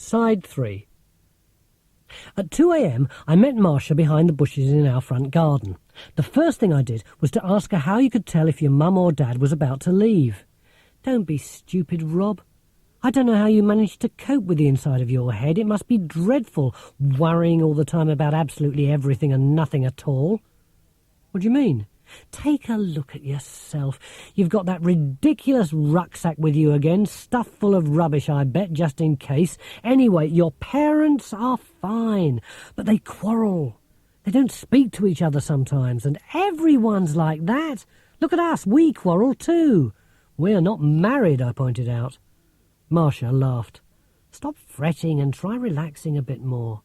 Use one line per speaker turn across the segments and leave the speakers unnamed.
Side 3. At 2 a.m, I met Marcia behind the bushes in our front garden. The first thing I did was to ask her how you could tell if your mum or dad was about to leave. Don't be stupid, Rob. I don't know how you managed to cope with the inside of your head. It must be dreadful, worrying all the time about absolutely everything and nothing at all. What do you mean? Take a look at yourself. You've got that ridiculous rucksack with you again, stuffed full of rubbish, I bet, just in case. Anyway, your parents are fine, but they quarrel. They don't speak to each other sometimes, and everyone's like that. Look at us, we quarrel too. We're not married, I pointed out. Marcia laughed. Stop fretting and try relaxing a bit more.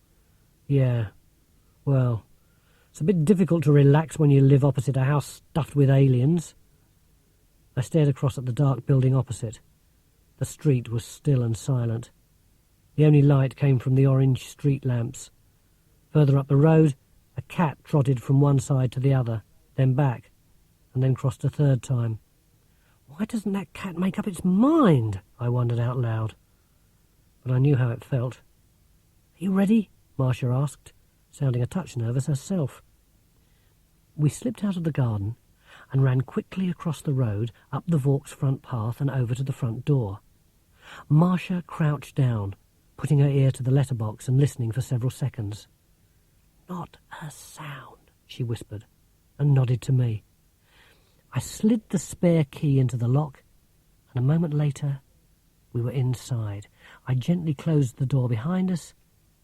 Yeah, well, it's a bit difficult to relax when you live opposite a house stuffed with aliens. I stared across at the dark building opposite. The street was still and silent. The only light came from the orange street lamps. Further up the road, a cat trotted from one side to the other, then back, and then crossed a third time. Why doesn't that cat make up its mind? I wondered out loud. But I knew how it felt. Are you ready? Marcia asked, sounding a touch nervous herself. We slipped out of the garden and ran quickly across the road, up the Vaux's front path and over to the front door. Marcia crouched down, putting her ear to the letterbox and listening for several seconds. Not a sound, she whispered, and nodded to me. I slid the spare key into the lock, and a moment later we were inside. I gently closed the door behind us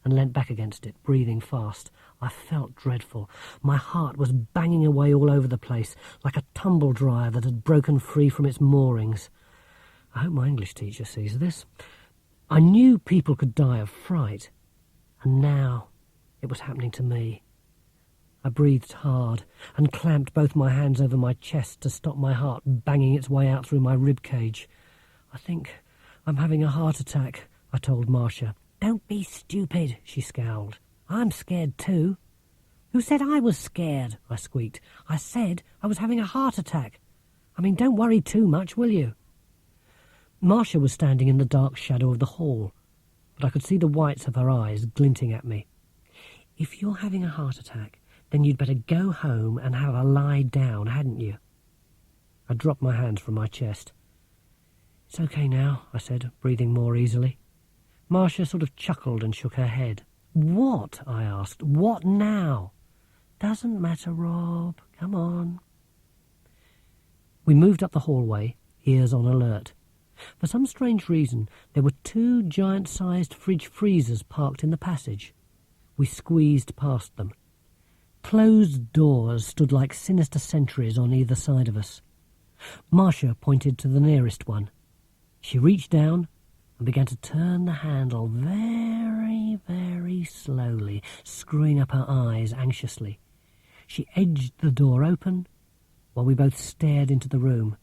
and leant back against it, breathing fast. I felt dreadful. My heart was banging away all over the place, like a tumble dryer that had broken free from its moorings. I hope my English teacher sees this. I knew people could die of fright, and now it was happening to me. I breathed hard and clamped both my hands over my chest to stop my heart banging its way out through my rib cage. I think I'm having a heart attack, I told Marcia. Don't be stupid, she scowled. I'm scared too. Who said I was scared? I squeaked. I said I was having a heart attack. I mean, don't worry too much, will you? Marcia was standing in the dark shadow of the hall, but I could see the whites of her eyes glinting at me. If you're having a heart attack, then you'd better go home and have a lie down, hadn't you? I dropped my hands from my chest. It's okay now, I said, breathing more easily. Marcia sort of chuckled and shook her head. What? I asked. What now? Doesn't matter, Rob. Come on. We moved up the hallway, ears on alert. For some strange reason, there were 2 giant-sized fridge freezers parked in the passage. We squeezed past them. Closed doors stood like sinister sentries on either side of us. Marcia pointed to the nearest one. She reached down and began to turn the handle very, very slowly, screwing up her eyes anxiously. She edged the door open while we both stared into the room,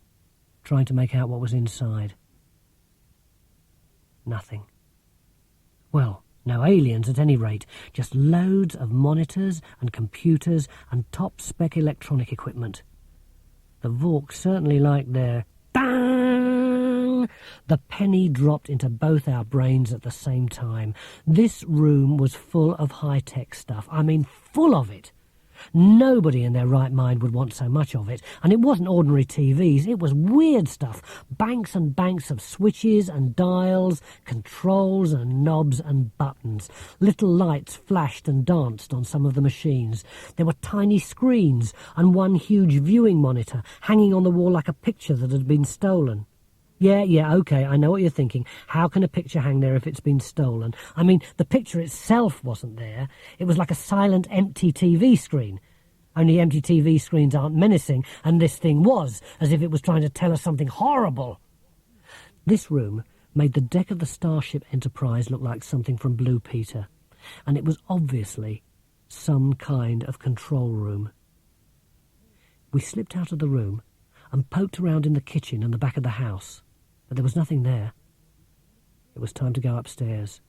trying to make out what was inside. Nothing. Well, no aliens at any rate, just loads of monitors and computers and top-spec electronic equipment. The Vaux's certainly liked their bang! The penny dropped into both our brains at the same time. This room was full of high-tech stuff. I mean, full of it. Nobody in their right mind would want so much of it, and it wasn't ordinary TVs, it was weird stuff. Banks and banks of switches and dials, controls and knobs and buttons. Little lights flashed and danced on some of the machines. There were tiny screens and one huge viewing monitor hanging on the wall like a picture that had been stolen. Yeah, okay, I know what you're thinking. How can a picture hang there if it's been stolen? I mean, the picture itself wasn't there. It was like a silent, empty TV screen. Only empty TV screens aren't menacing, and this thing was, as if it was trying to tell us something horrible. This room made the deck of the Starship Enterprise look like something from Blue Peter, and it was obviously some kind of control room. We slipped out of the room and poked around in the kitchen and the back of the house, but there was nothing there. It was time to go upstairs.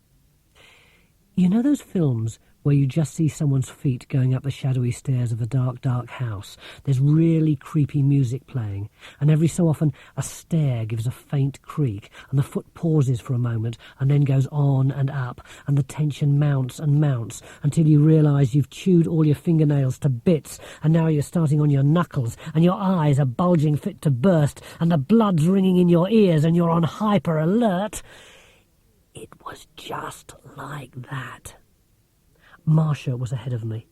You know those films where you just see someone's feet going up the shadowy stairs of a dark, dark house. There's really creepy music playing, and every so often a stair gives a faint creak, and the foot pauses for a moment and then goes on and up, and the tension mounts and mounts until you realise you've chewed all your fingernails to bits, and now you're starting on your knuckles, and your eyes are bulging fit to burst, and the blood's ringing in your ears, and you're on hyper alert. It was just like that. Marcia was ahead of me.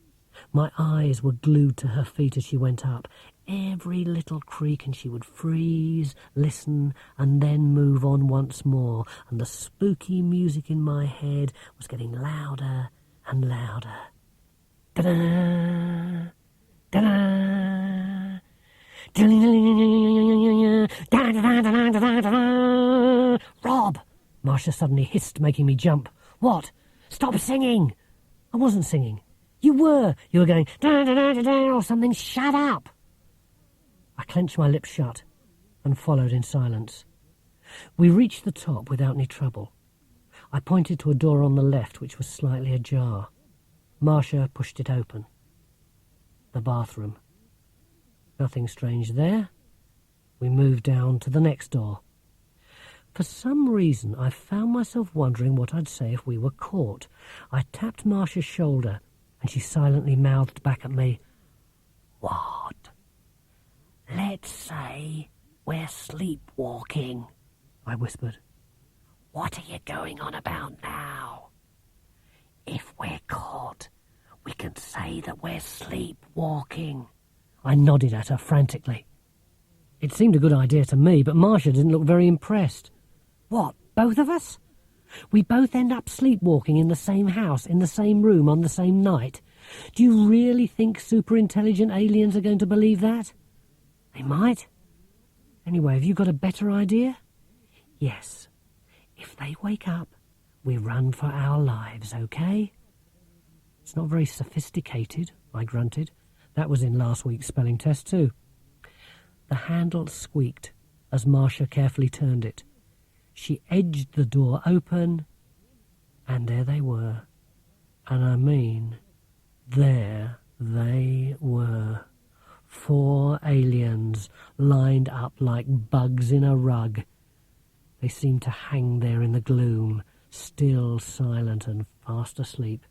My eyes were glued to her feet as she went up. Every little creak and she would freeze, listen, and then move on once more, and the spooky music in my head was getting louder and louder. Da-da! Da-da! Da-da-da-da-da-da-da-da! Rob! Marcia suddenly hissed, making me jump. What? Stop singing! I wasn't singing. You were. You were going da-da-da-da-da or something. Shut up! I clenched my lips shut and followed in silence. We reached the top without any trouble. I pointed to a door on the left which was slightly ajar. Marcia pushed it open. The bathroom. Nothing strange there. We moved down to the next door. For some reason, I found myself wondering what I'd say if we were caught. I tapped Marcia's shoulder, and she silently mouthed back at me, "What?" "Let's say we're sleepwalking," I whispered. "What are you going on about now?" "If we're caught, we can say that we're sleepwalking." I nodded at her frantically. It seemed a good idea to me, but Marcia didn't look very impressed. "What, both of us? We both end up sleepwalking in the same house, in the same room, on the same night? Do you really think super-intelligent aliens are going to believe that?" "They might. Anyway, have you got a better idea?" "Yes. If they wake up, we run for our lives, okay?" "It's not very sophisticated," I grunted. That was in last week's spelling test too. The handle squeaked as Marcia carefully turned it. She edged the door open, and there they were. And I mean, there they were. 4 aliens lined up like bugs in a rug. They seemed to hang there in the gloom, still, silent, and fast asleep.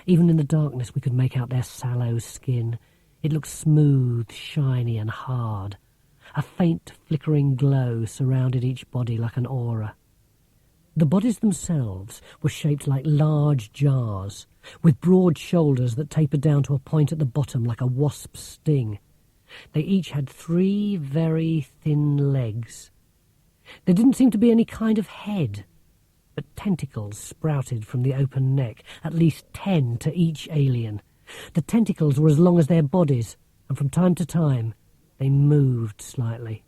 Even in the darkness we could make out their sallow skin. It looked smooth, shiny, and hard. A faint, flickering glow surrounded each body like an aura. The bodies themselves were shaped like large jars, with broad shoulders that tapered down to a point at the bottom like a wasp's sting. They each had 3 very thin legs. There didn't seem to be any kind of head, but tentacles sprouted from the open neck, at least 10 to each alien. The tentacles were as long as their bodies, and from time to time they moved slightly.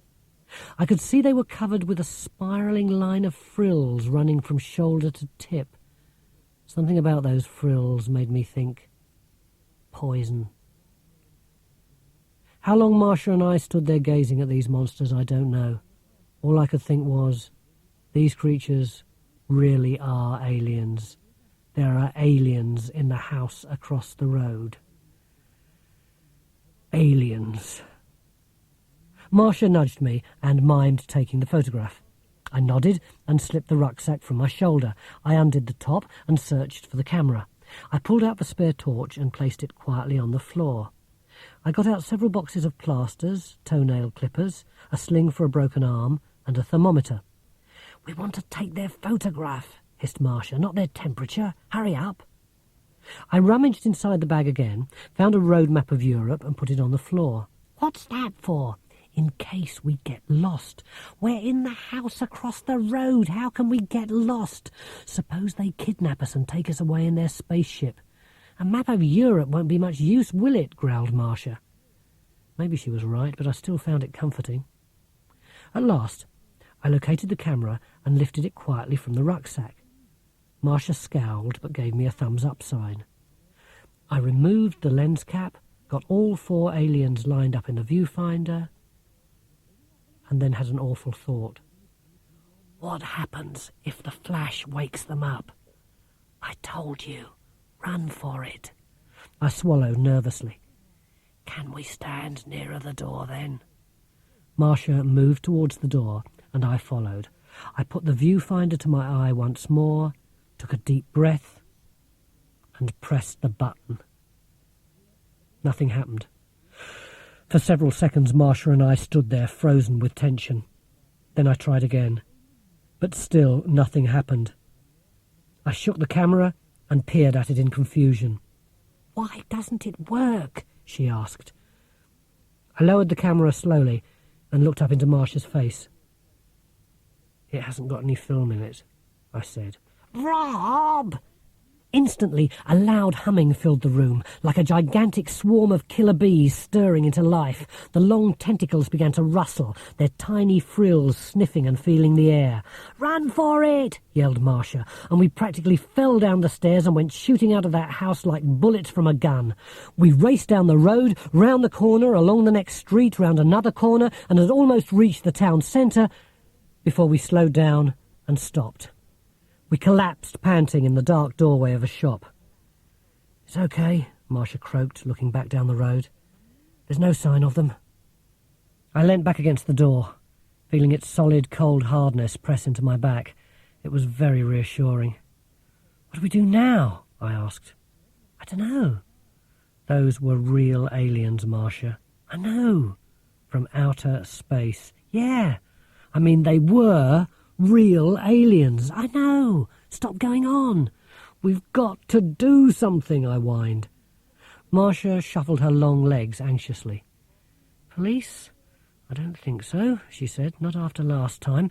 I could see they were covered with a spiralling line of frills running from shoulder to tip. Something about those frills made me think poison. How long Marcia and I stood there gazing at these monsters, I don't know. All I could think was, these creatures really are aliens. There are aliens in the house across the road. Aliens. Marcia nudged me and mimed taking the photograph. I nodded and slipped the rucksack from my shoulder. I undid the top and searched for the camera. I pulled out the spare torch and placed it quietly on the floor. I got out several boxes of plasters, toenail clippers, a sling for a broken arm, and a thermometer. "We want to take their photograph," hissed Marcia, "not their temperature. Hurry up." I rummaged inside the bag again, found a road map of Europe and put it on the floor. "What's that for?" "In case we get lost." "We're in the house across the road. How can we get lost? Suppose they kidnap us and take us away in their spaceship." "A map of Europe won't be much use, will it?" growled Marcia. Maybe she was right, but I still found it comforting. At last, I located the camera and lifted it quietly from the rucksack. Marcia scowled but gave me a thumbs-up sign. I removed the lens cap, got all 4 aliens lined up in the viewfinder, and then had an awful thought. What happens if the flash wakes them up? "I told you, Run for it. I swallowed nervously. Can we stand nearer the door then? Marcia moved towards the door, and I followed. I put the viewfinder to my eye once more, took a deep breath, and pressed the button. Nothing happened. For several seconds Marcia and I stood there, frozen with tension. Then I tried again, but still nothing happened. I shook the camera and peered at it in confusion. "Why doesn't it work?" she asked. I lowered the camera slowly and looked up into Marcia's face. "It hasn't got any film in it," I said. "Rob!" Instantly, a loud humming filled the room, like a gigantic swarm of killer bees stirring into life. The long tentacles began to rustle, their tiny frills sniffing and feeling the air. "Run for it!" yelled Marcia, and we practically fell down the stairs and went shooting out of that house like bullets from a gun. We raced down the road, round the corner, along the next street, round another corner, and had almost reached the town centre before we slowed down and stopped. We collapsed, panting, in the dark doorway of a shop. "It's okay," Marcia croaked, looking back down the road. "There's no sign of them." I leant back against the door, feeling its solid, cold hardness press into my back. It was very reassuring. "What do we do now?" I asked. "I don't know." "Those were real aliens, Marcia." "I know. From outer space." "Yeah. I mean, they were real aliens. I know. Stop going on. We've got to do something," I whined. Marcia shuffled her long legs anxiously. "Police? I don't think so," she said. "Not after last time.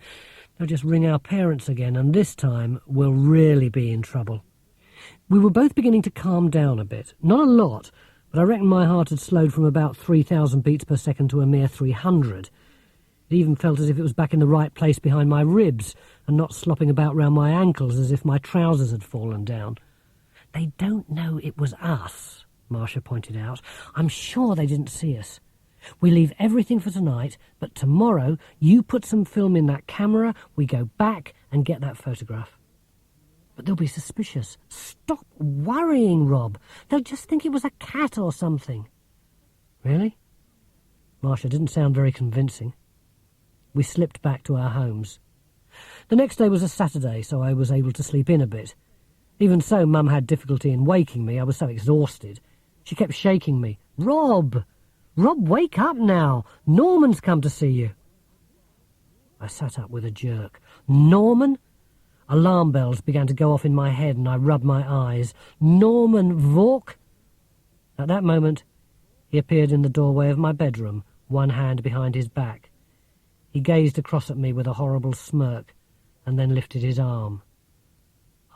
They'll just ring our parents again, and this time we'll really be in trouble." We were both beginning to calm down a bit. Not a lot, but I reckon my heart had slowed from about 3,000 beats per second to a mere 300. It even felt as if it was back in the right place behind my ribs and not slopping about round my ankles as if my trousers had fallen down. "They don't know it was us," Marcia pointed out. "I'm sure they didn't see us. We leave everything for tonight, but tomorrow you put some film in that camera, we go back and get that photograph." "But they'll be suspicious." "Stop worrying, Rob. They'll just think it was a cat or something." "Really?" Marcia didn't sound very convincing. We slipped back to our homes. The next day was a Saturday, so I was able to sleep in a bit. Even so, Mum had difficulty in waking me. I was so exhausted. She kept shaking me. Rob, wake up now. Norman's come to see you." I sat up with a jerk. "Norman?" Alarm bells began to go off in my head and I rubbed my eyes. "Norman Vork?" At that moment, he appeared in the doorway of my bedroom, one hand behind his back. He gazed across at me with a horrible smirk and then lifted his arm.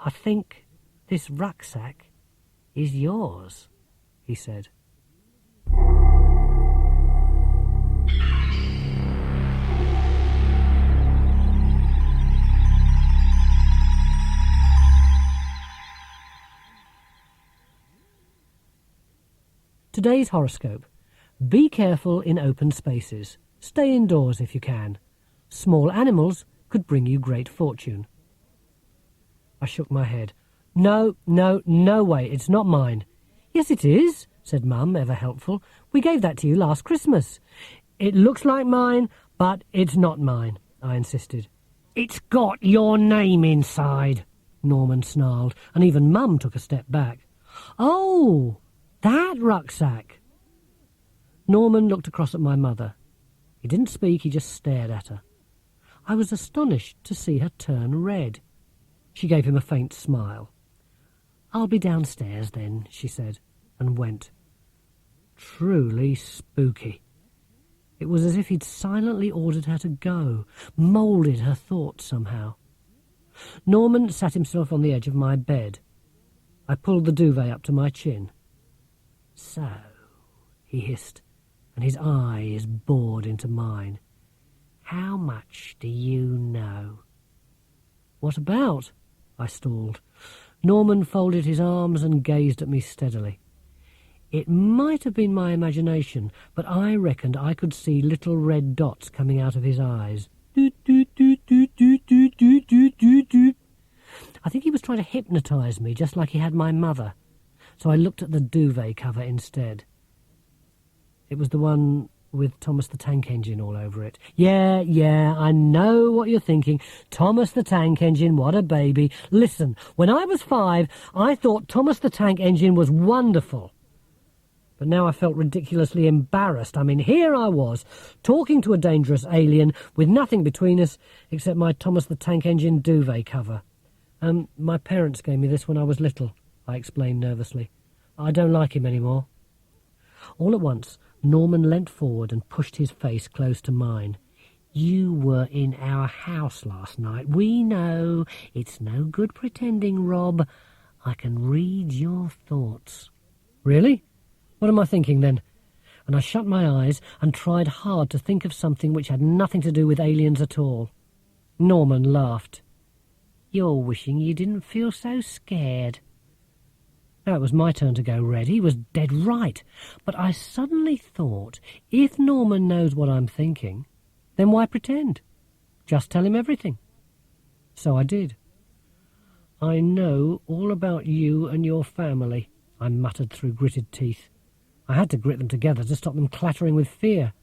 "I think this rucksack is yours," he said. Today's horoscope. Be careful in open spaces. Stay indoors if you can. Small animals could bring you great fortune. I shook my head. No way, it's not mine." "Yes, it is," said Mum, ever helpful. "We gave that to you last Christmas." "It looks like mine, but it's not mine," I insisted. "It's got your name inside," Norman snarled, and even Mum took a step back. "Oh, that rucksack." Norman looked across at my mother. He didn't speak, he just stared at her. I was astonished to see her turn red. She gave him a faint smile. "I'll be downstairs then," she said, and went. Truly spooky. It was as if he'd silently ordered her to go, moulded her thoughts somehow. Norman sat himself on the edge of my bed. I pulled the duvet up to my chin. "So," he hissed, and his eyes bored into mine. "How much do you know?" "What about?" I stalled. Norman folded his arms and gazed at me steadily. It might have been my imagination, but I reckoned I could see little red dots coming out of his eyes. Doot, doot, doot, doot, doot, doot, doot, doot, doot, doot. I think he was trying to hypnotise me, just like he had my mother. so I looked at the duvet cover instead. It was the one with Thomas the Tank Engine all over it. Yeah, I know what you're thinking. Thomas the Tank Engine, what a baby. Listen, when I was 5, I thought Thomas the Tank Engine was wonderful. But now I felt ridiculously embarrassed. I mean, here I was, talking to a dangerous alien with nothing between us except my Thomas the Tank Engine duvet cover. My parents gave me this when I was little, I explained nervously. I don't like him anymore. All at once, Norman leant forward and pushed his face close to mine. You were in our house last night. We know. It's no good pretending, Rob. I can read your thoughts. Really? What am I thinking, then? And I shut my eyes and tried hard to think of something which had nothing to do with aliens at all. Norman laughed. You're wishing you didn't feel so scared. Now it was my turn to go red. He was dead right. But I suddenly thought, if Norman knows what I'm thinking, then why pretend? Just tell him everything. So I did. I know all about you and your family, I muttered through gritted teeth. I had to grit them together to stop them clattering with fear.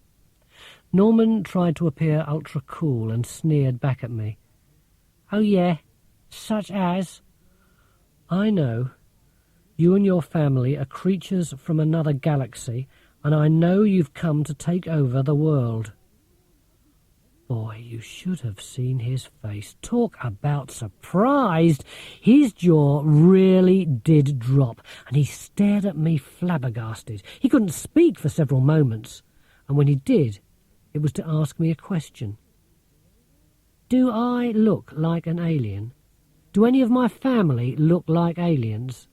Norman tried to appear ultra-cool and sneered back at me. Oh yeah, such as? I know. You and your family are creatures from another galaxy, and I know you've come to take over the world. Boy, you should have seen his face. Talk about surprised. His jaw really did drop, and he stared at me flabbergasted. He couldn't speak for several moments, and when he did, it was to ask me a question. Do I look like an alien? Do any of my family look like aliens?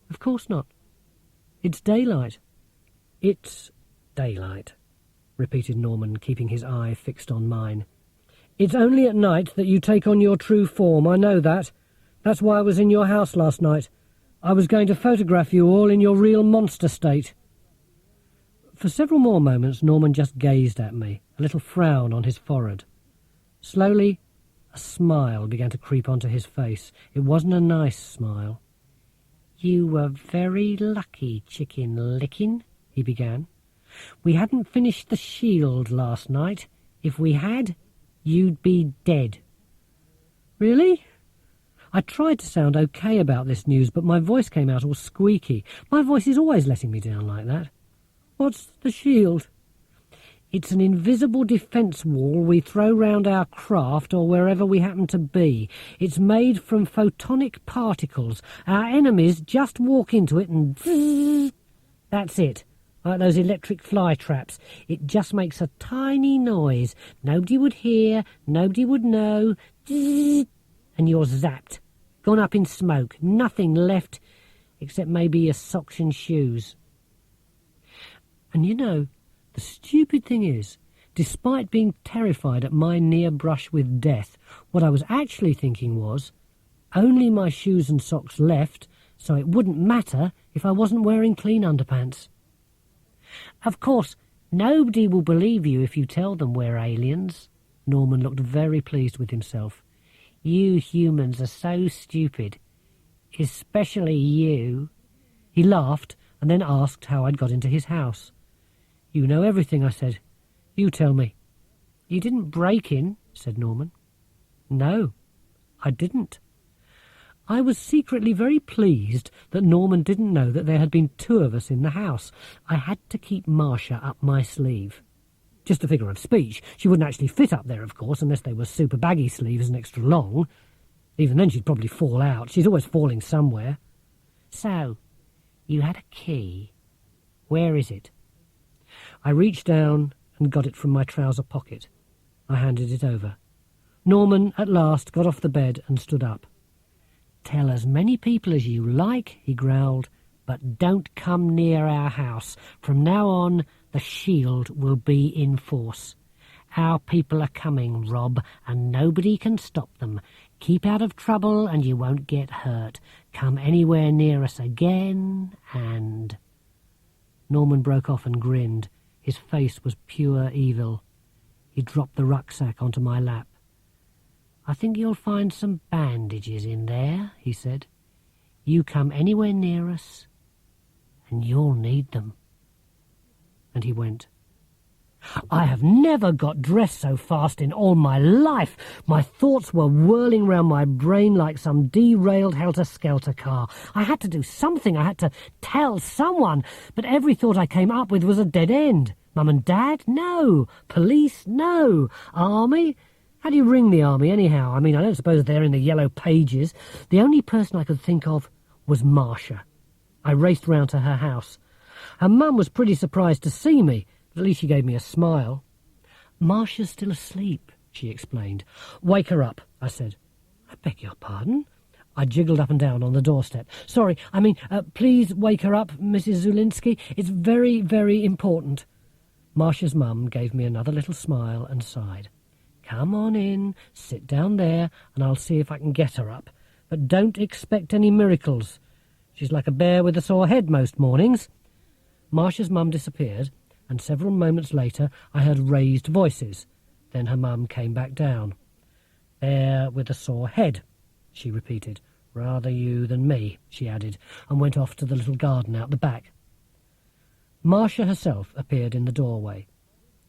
Of course not. It's daylight. It's daylight, repeated Norman, keeping his eye fixed on mine. It's only at night that you take on your true form, I know that. That's why I was in your house last night. I was going to photograph you all in your real monster state. For several more moments Norman just gazed at me, a little frown on his forehead. Slowly, a smile began to creep onto his face. It wasn't a nice smile. You were very lucky, Chicken Lickin', he began. We hadn't finished the shield last night. If we had, you'd be dead. Really? I tried to sound okay about this news, but my voice came out all squeaky. My voice is always letting me down like that. What's the shield? It's an invisible defence wall we throw round our craft or wherever we happen to be. It's made from photonic particles. Our enemies just walk into it and zzz. That's it. Like those electric fly traps. It just makes a tiny noise. Nobody would hear, nobody would know. Zzz, and you're zapped. Gone up in smoke. Nothing left except maybe your socks and shoes. And you know, the stupid thing is, despite being terrified at my near brush with death, what I was actually thinking was, only my shoes and socks left, so it wouldn't matter if I wasn't wearing clean underpants. Of course, nobody will believe you if you tell them we're aliens. Norman looked very pleased with himself. You humans are so stupid. Especially you. He laughed and then asked how I'd got into his house. You know everything, I said. You tell me. You didn't break in, said Norman. No, I didn't. I was secretly very pleased that Norman didn't know that there had been 2 of us in the house. I had to keep Marcia up my sleeve. Just a figure of speech. She wouldn't actually fit up there, of course, unless they were super baggy sleeves and extra long. Even then she'd probably fall out. She's always falling somewhere. So, you had a key. Where is it? I reached down and got it from my trouser pocket. I handed it over. Norman, at last, got off the bed and stood up. Tell as many people as you like, he growled, but don't come near our house. From now on, the shield will be in force. Our people are coming, Rob, and nobody can stop them. Keep out of trouble and you won't get hurt. Come anywhere near us again, and... Norman broke off and grinned. His face was pure evil. He dropped the rucksack onto my lap. I think you'll find some bandages in there, he said. You come anywhere near us, and you'll need them." And he went. I have never got dressed so fast in all my life. My thoughts were whirling round my brain like some derailed helter-skelter car. I had to do something. I had to tell someone. But every thought I came up with was a dead end. Mum and Dad? No. Police? No. Army? How do you ring the army, anyhow? I mean, I don't suppose they're in the yellow pages. The only person I could think of was Marcia. I raced round to her house. Her mum was pretty surprised to see me. At least she gave me a smile. "Marcia's still asleep," she explained. "Wake her up," I said. "I beg your pardon?" I jiggled up and down on the doorstep. "Sorry, please wake her up, Mrs. Zulinski. It's very, very important." Marcia's mum gave me another little smile and sighed. "Come on in, sit down there, and I'll see if I can get her up. But don't expect any miracles. She's like a bear with a sore head most mornings." Marcia's mum disappeared, and several moments later I heard raised voices. Then her mum came back down. "Bear with a sore head," she repeated. "Rather you than me," she added, and went off to the little garden out the back. Marcia herself appeared in the doorway.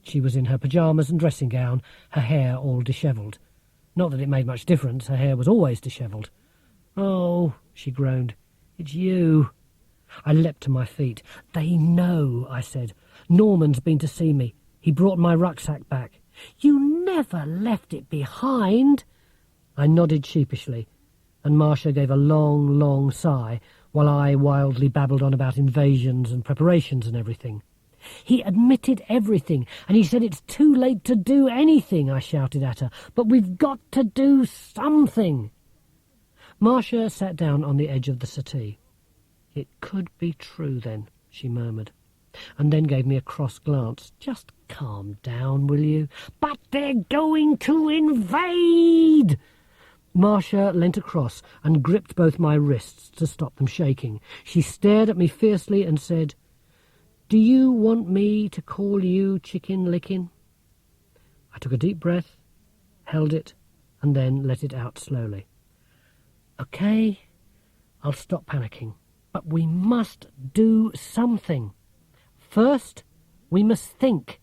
She was in her pyjamas and dressing gown, her hair all dishevelled. Not that it made much difference, her hair was always dishevelled. "Oh," she groaned, "it's you." I leapt to my feet. "They know," I said. "Norman's been to see me. He brought my rucksack back." "You never left it behind." I nodded sheepishly, and Marcia gave a long, long sigh, while I wildly babbled on about invasions and preparations and everything. "He admitted everything, and he said it's too late to do anything," I shouted at her. "But we've got to do something." Marcia sat down on the edge of the settee. "It could be true, then," she murmured, and then gave me a cross glance. "Just calm down, will you?" "But they're going to invade!" Marcia leant across and gripped both my wrists to stop them shaking. She stared at me fiercely and said, "Do you want me to call you Chicken Lickin'?" I took a deep breath, held it, and then let it out slowly. "Okay, I'll stop panicking. But we must do something. First, we must think.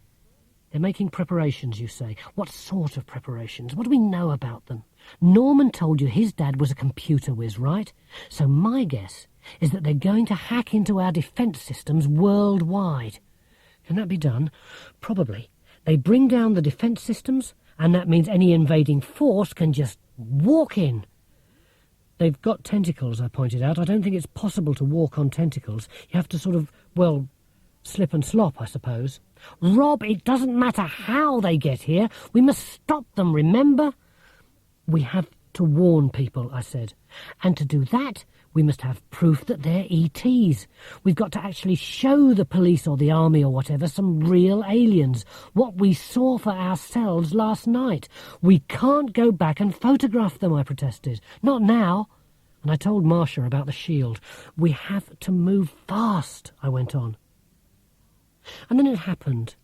They're making preparations, you say. What sort of preparations? What do we know about them? Norman told you his dad was a computer whiz, right? So my guess is that they're going to hack into our defence systems worldwide. Can that be done? Probably. They bring down the defence systems, and that means any invading force can just walk in. They've got tentacles, I pointed out. I don't think it's possible to walk on tentacles. You have to sort of, slip and slop, I suppose. Rob, it doesn't matter how they get here. We must stop them, remember? We have to warn people, I said. And to do that, we must have proof that they're ETs. We've got to actually show the police or the army or whatever some real aliens, what we saw for ourselves last night. We can't go back and photograph them, I protested. Not now. And I told Marcia about the shield. We have to move fast, I went on. And then it happened.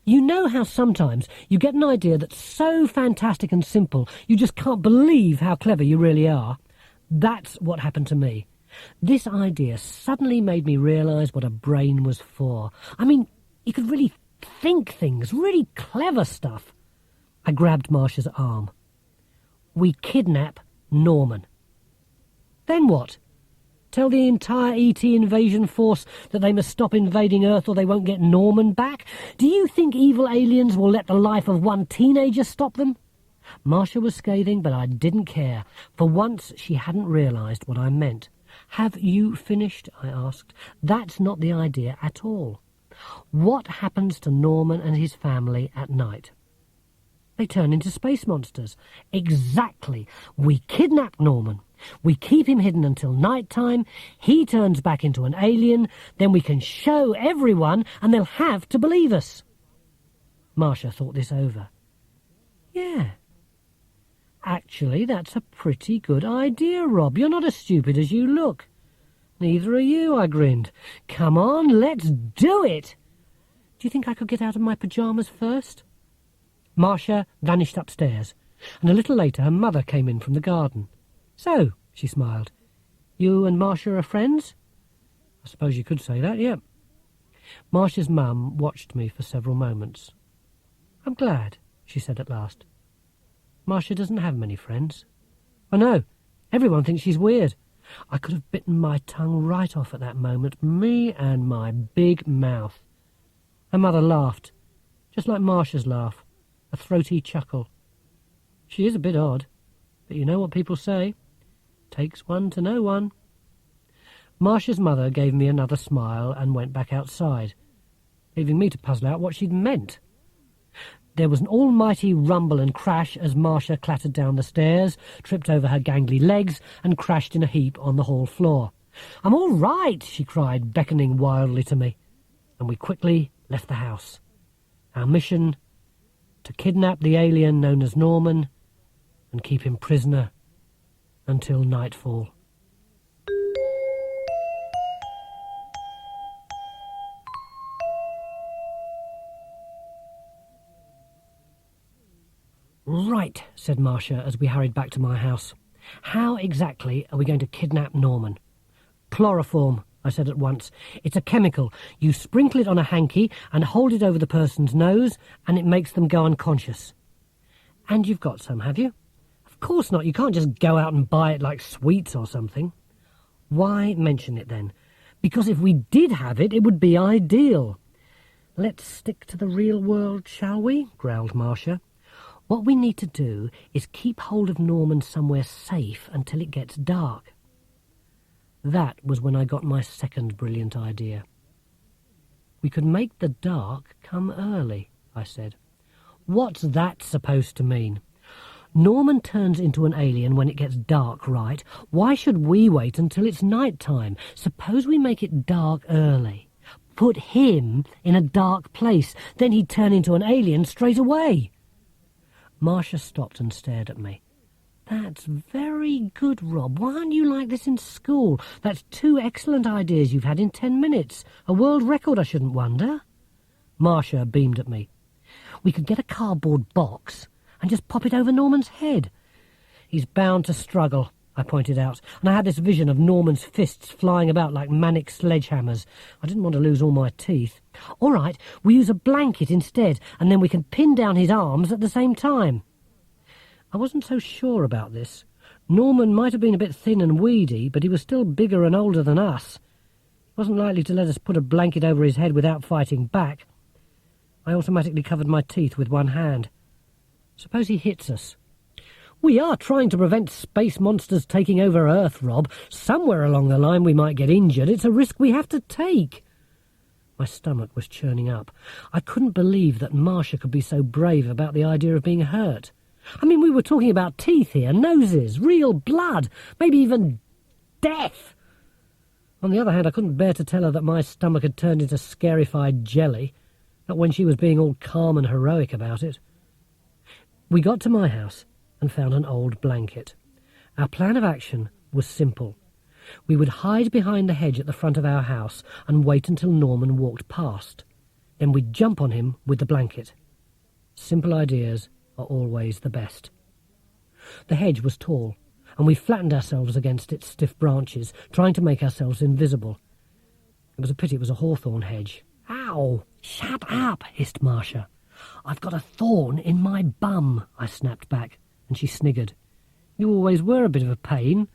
You know how sometimes you get an idea that's so fantastic and simple you just can't believe how clever you really are? That's what happened to me. This idea suddenly made me realise what a brain was for. I mean, you could really think things, really clever stuff. I grabbed Marcia's arm. We kidnap Norman. Then what? Tell the entire ET invasion force that they must stop invading Earth or they won't get Norman back? Do you think evil aliens will let the life of one teenager stop them? Marcia was scathing, but I didn't care. For once, she hadn't realised what I meant. "Have you finished?" I asked. "That's not the idea at all. What happens to Norman and his family at night?" "They turn into space monsters." "Exactly. We kidnap Norman. We keep him hidden until night time. He turns back into an alien. Then we can show everyone, and they'll have to believe us." Marcia thought this over. "Yeah. Actually, that's a pretty good idea, Rob. You're not as stupid as you look." "Neither are you," I grinned. "Come on, let's do it." "Do you think I could get out of my pyjamas first?" Marcia vanished upstairs, and a little later her mother came in from the garden. "So," she smiled, "you and Marcia are friends?" I suppose you could say that, yeah. Marcia's mum watched me for several moments. I'm glad, she said at last. Marcia doesn't have many friends. I know. Everyone thinks she's weird. I could have bitten my tongue right off at that moment, me and my big mouth. Her mother laughed, just like Marcia's laugh, a throaty chuckle. She is a bit odd, but you know what people say. Takes one to know one. Marcia's mother gave me another smile and went back outside, leaving me to puzzle out what she'd meant. There was an almighty rumble and crash as Marcia clattered down the stairs, tripped over her gangly legs, and crashed in a heap on the hall floor. I'm all right, she cried, beckoning wildly to me, and we quickly left the house. Our mission, to kidnap the alien known as Norman and keep him prisoner until nightfall. Right, said Marcia as we hurried back to my house. How exactly are we going to kidnap Norman? Chloroform, I said at once. It's a chemical. You sprinkle it on a hanky and hold it over the person's nose, and it makes them go unconscious. And you've got some, have you? Of course not. You can't just go out and buy it like sweets or something. Why mention it then? Because if we did have it, it would be ideal. Let's stick to the real world, shall we? Growled Marcia. What we need to do is keep hold of Norman somewhere safe until it gets dark. That was when I got my second brilliant idea. We could make the dark come early, I said. What's that supposed to mean? Norman turns into an alien when it gets dark, right? Why should we wait until it's night time? Suppose we make it dark early. Put him in a dark place, then he'd turn into an alien straight away. Marcia stopped and stared at me. That's very good, Rob. Why aren't you like this in school? That's 2 excellent ideas you've had in 10 minutes. A world record, I shouldn't wonder. Marcia beamed at me. We could get a cardboard box and just pop it over Norman's head. He's bound to struggle, I pointed out, and I had this vision of Norman's fists flying about like manic sledgehammers. I didn't want to lose all my teeth. All right, we use a blanket instead, and then we can pin down his arms at the same time. I wasn't so sure about this. Norman might have been a bit thin and weedy, but he was still bigger and older than us. He wasn't likely to let us put a blanket over his head without fighting back. I automatically covered my teeth with one hand. Suppose he hits us. We are trying to prevent space monsters taking over Earth, Rob. Somewhere along the line we might get injured. It's a risk we have to take. My stomach was churning up. I couldn't believe that Marcia could be so brave about the idea of being hurt. I mean, we were talking about teeth here, noses, real blood, maybe even death. On the other hand, I couldn't bear to tell her that my stomach had turned into scarified jelly, not when she was being all calm and heroic about it. We got to my house and found an old blanket. Our plan of action was simple. We would hide behind the hedge at the front of our house and wait until Norman walked past. Then we'd jump on him with the blanket. Simple ideas are always the best. The hedge was tall, and we flattened ourselves against its stiff branches, trying to make ourselves invisible. It was a pity it was a hawthorn hedge. Ow! Shut up, hissed Marcia. I've got a thorn in my bum, I snapped back, and she sniggered. You always were a bit of a pain.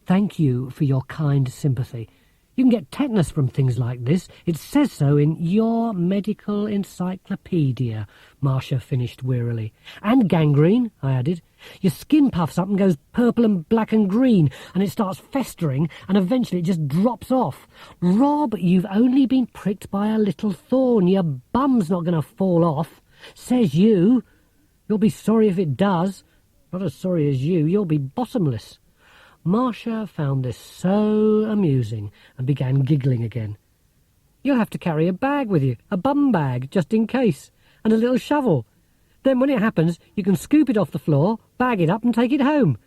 Thank you for your kind sympathy. You can get tetanus from things like this. It says so in your medical encyclopedia, Marcia finished wearily. And gangrene, I added. Your skin puffs up and goes purple and black and green, and it starts festering, and eventually it just drops off. Rob, you've only been pricked by a little thorn. Your bum's not going to fall off. Says you. You'll be sorry if it does. Not as sorry as you. You'll be bottomless. Marcia found this so amusing and began giggling again. You'll have to carry a bag with you, a bum bag, just in case, and a little shovel. Then when it happens, you can scoop it off the floor, bag it up and take it home.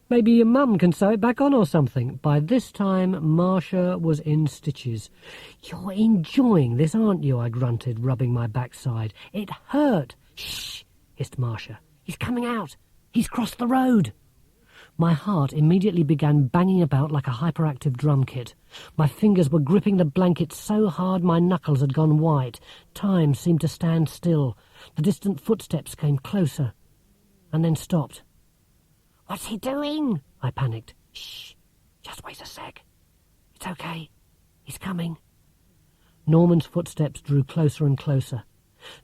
Maybe your mum can sew it back on or something. By this time, Marcia was in stitches. You're enjoying this, aren't you? I grunted, rubbing my backside. It hurt. Shh, hissed Marcia. He's coming out. He's crossed the road. My heart immediately began banging about like a hyperactive drum kit. My fingers were gripping the blanket so hard my knuckles had gone white. Time seemed to stand still. The distant footsteps came closer, and then stopped. "What's he doing?" I panicked. "Shh, just wait a sec. It's okay. He's coming." Norman's footsteps drew closer and closer.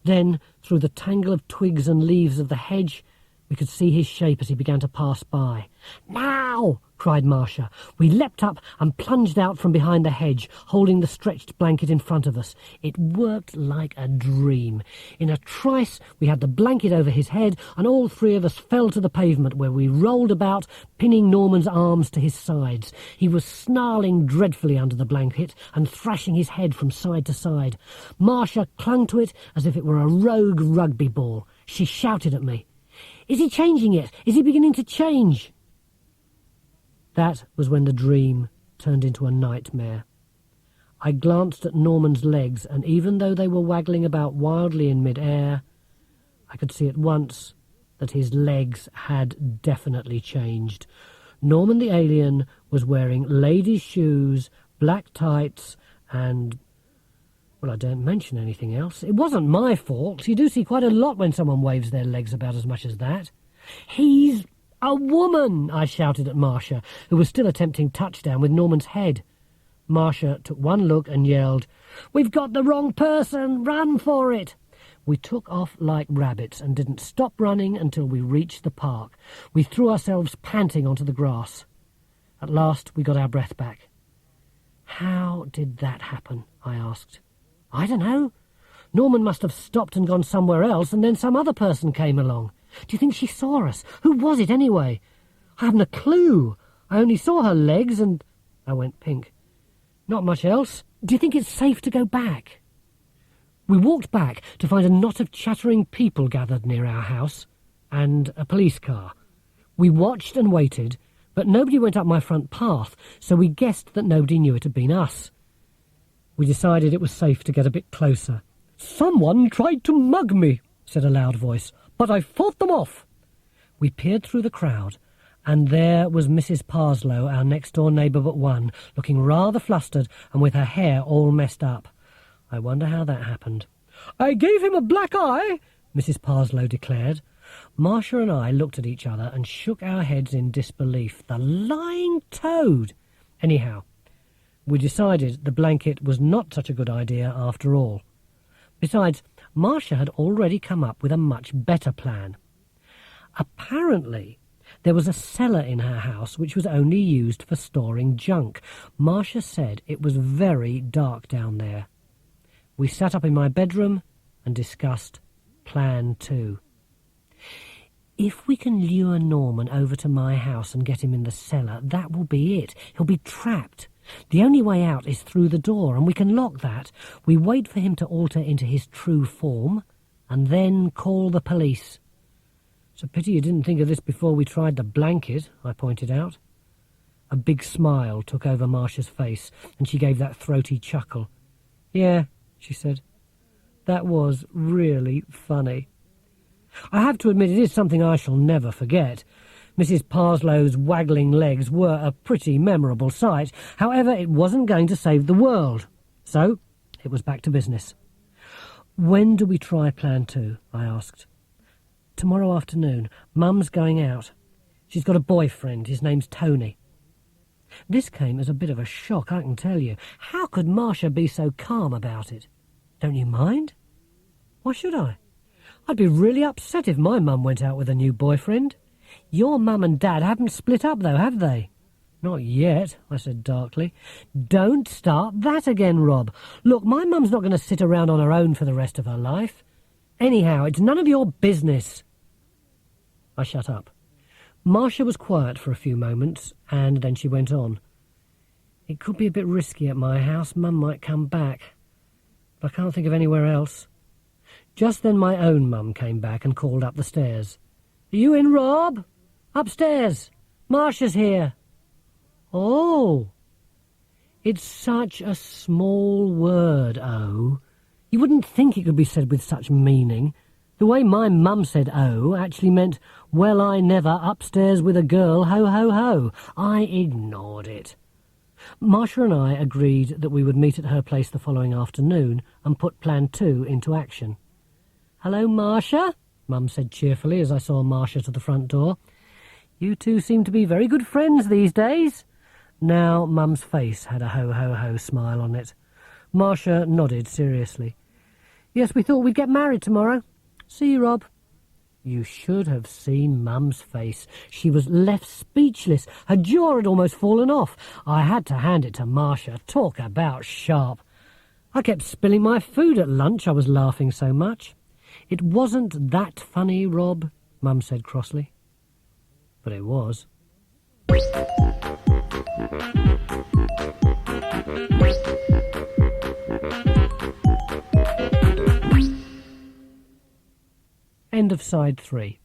Then, through the tangle of twigs and leaves of the hedge, we could see his shape as he began to pass by. "Now!" cried Marcia. We leapt up and plunged out from behind the hedge, holding the stretched blanket in front of us. It worked like a dream. In a trice, we had the blanket over his head, and all three of us fell to the pavement, where we rolled about, pinning Norman's arms to his sides. He was snarling dreadfully under the blanket and thrashing his head from side to side. Marcia clung to it as if it were a rogue rugby ball. She shouted at me. "Is he changing yet? Is he beginning to change?" That was when the dream turned into a nightmare. I glanced at Norman's legs, and even though they were waggling about wildly in mid-air, I could see at once that his legs had definitely changed. Norman the alien was wearing ladies' shoes, black tights, and... well, I don't mention anything else. It wasn't my fault. You do see quite a lot when someone waves their legs about as much as that. "He's a woman!" I shouted at Marcia, who was still attempting touchdown with Norman's head. Marcia took one look and yelled, "We've got the wrong person! Run for it!" We took off like rabbits and didn't stop running until we reached the park. We threw ourselves panting onto the grass. At last we got our breath back. "How did that happen?" I asked. "I don't know. Norman must have stopped and gone somewhere else, and then some other person came along. Do you think she saw us? Who was it, anyway? I haven't a clue. I only saw her legs and—" I went pink. "Not much else. Do you think it's safe to go back?" We walked back to find a knot of chattering people gathered near our house, and a police car. We watched and waited, but nobody went up my front path, so we guessed that nobody knew it had been us. We decided it was safe to get a bit closer. "Someone tried to mug me," said a loud voice, "but I fought them off." We peered through the crowd, and there was Mrs. Parslow, our next-door neighbour but one, looking rather flustered and with her hair all messed up. I wonder how that happened. "I gave him a black eye," Mrs. Parslow declared. Marcia and I looked at each other and shook our heads in disbelief. The lying toad! Anyhow, we decided the blanket was not such a good idea after all. Besides, Marcia had already come up with a much better plan. Apparently, there was a cellar in her house which was only used for storing junk. Marcia said it was very dark down there. We sat up in my bedroom and discussed Plan 2. If we can lure Norman over to my house and get him in the cellar, that will be it. He'll be trapped. The only way out is through the door, and we can lock that. We wait for him to alter into his true form, and then call the police. "It's a pity you didn't think of this before we tried the blanket," I pointed out. A big smile took over Marcia's face, and she gave that throaty chuckle. "Yeah," she said, "that was really funny." I have to admit it is something I shall never forget. Mrs. Parslow's waggling legs were a pretty memorable sight. However, it wasn't going to save the world. So, it was back to business. "When do we try Plan 2?" I asked. "Tomorrow afternoon. Mum's going out. She's got a boyfriend. His name's Tony." This came as a bit of a shock, I can tell you. How could Marcia be so calm about it? "Don't you mind?" "Why should I? I'd be really upset if my mum went out with a new boyfriend. Your mum and dad haven't split up, though, have they?" "Not yet," I said darkly. "Don't start that again, Rob. Look, my mum's not going to sit around on her own for the rest of her life. Anyhow, it's none of your business." I shut up. Marcia was quiet for a few moments, and then she went on. "It could be a bit risky at my house. Mum might come back. But I can't think of anywhere else." Just then my own mum came back and called up the stairs. "Are you in, Rob? Upstairs. Marcia's here." "Oh." It's such a small word, oh. You wouldn't think it could be said with such meaning. The way my mum said "oh" actually meant, well, I never, upstairs with a girl, ho, ho, ho. I ignored it. Marcia and I agreed that we would meet at her place the following afternoon and put Plan 2 into action. "Hello, Marcia," Mum said cheerfully as I saw Marcia to the front door. "You two seem to be very good friends these days." Now Mum's face had a ho-ho-ho smile on it. Marcia nodded seriously. "Yes, we thought we'd get married tomorrow. See you, Rob." You should have seen Mum's face. She was left speechless. Her jaw had almost fallen off. I had to hand it to Marcia. Talk about sharp. I kept spilling my food at lunch, I was laughing so much. "It wasn't that funny, Rob," Mum said crossly. But it was. End of side 3.